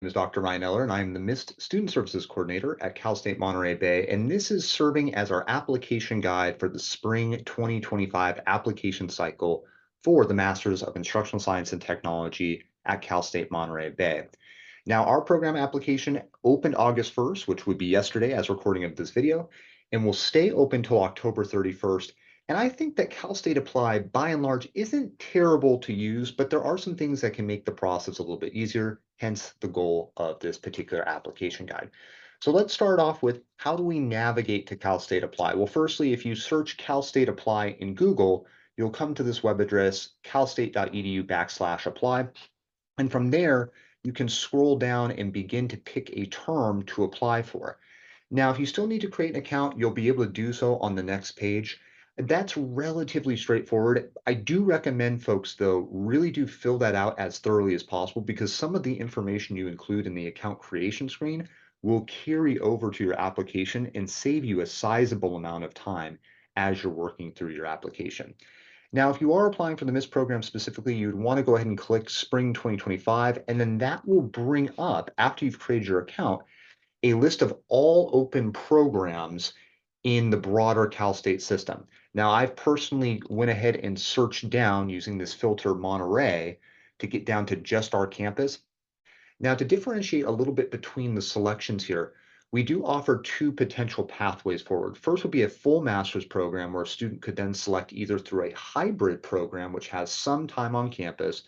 Name is Dr. Ryan Eller, and I'm the MIST Student Services Coordinator at Cal State Monterey Bay, and this is serving as our application guide for the spring 2025 application cycle for the Masters of Instructional Science and Technology at Cal State Monterey Bay. Now, our program application opened August 1st, which would be yesterday as recording of this video, and will stay open till October 31st. And I think that Cal State Apply, by and large, isn't terrible to use, but there are some things that can make the process a little bit easier, hence the goal of this particular application guide. So let's start off with how do we navigate to Cal State Apply? Well, firstly, if you search Cal State Apply in Google, you'll come to this web address, calstate.edu/apply. And from there, you can scroll down and begin to pick a term to apply for. Now, if you still need to create an account, you'll be able to do so on the next page. That's relatively straightforward. I do recommend folks, though, really do fill that out as thoroughly as possible because some of the information you include in the account creation screen will carry over to your application and save you a sizable amount of time as you're working through your application. Now, if you are applying for the MIST program specifically, you'd want to go ahead and click Spring 2025, and then that will bring up, after you've created your account, a list of all open programs in the broader Cal State system. Now, I've personally went ahead and searched down using this filter Monterey to get down to just our campus. Now, to differentiate a little bit between the selections here, we do offer two potential pathways forward. First would be a full master's program where a student could then select either through a hybrid program, which has some time on campus,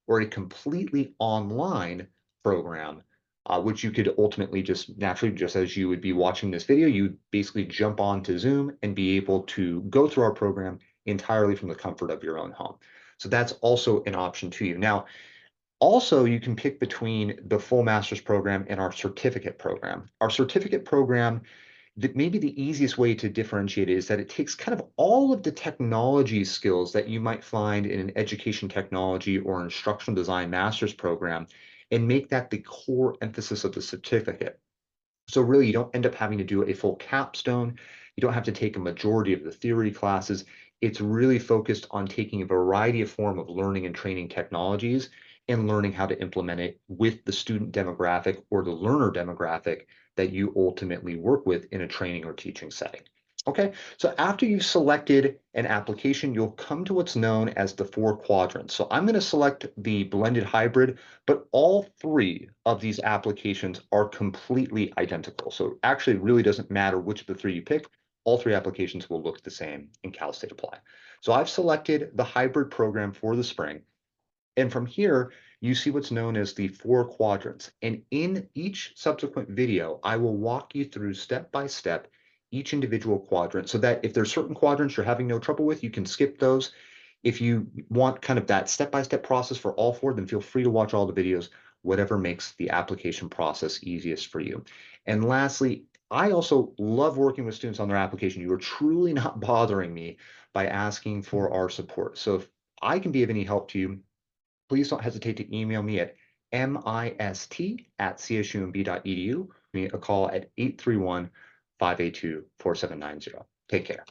or a completely online program, which you could ultimately just naturally, just as you would be watching this video, you'd basically jump onto Zoom and be able to go through our program entirely from the comfort of your own home. So that's also an option to you. Now, also, you can pick between the full master's program and our certificate program. Our certificate program, that maybe the easiest way to differentiate it is that it takes kind of all of the technology skills that you might find in an education technology or instructional design master's program and make that the core emphasis of the certificate. So really, you don't end up having to do a full capstone. You don't have to take a majority of the theory classes. It's really focused on taking a variety of form of learning and training technologies and learning how to implement it with the student demographic or the learner demographic that you ultimately work with in a training or teaching setting. Okay, so after you've selected an application, you'll come to what's known as the 4 quadrants. So I'm going to select the blended hybrid, but all three of these applications are completely identical. So actually it really doesn't matter which of the three you pick. All three applications will look the same in Cal State Apply. So I've selected the hybrid program for the spring. And from here, you see what's known as the 4 quadrants. And in each subsequent video, I will walk you through step by step each individual quadrant so that if there's certain quadrants you're having no trouble with, you can skip those. If you want kind of that step-by-step process for all four, then feel free to watch all the videos, whatever makes the application process easiest for you. And lastly, I also love working with students on their application. You are truly not bothering me by asking for our support. So if I can be of any help to you, please don't hesitate to email me at mist@csumb.edu. Give me a call at 831-582-4790. Take care.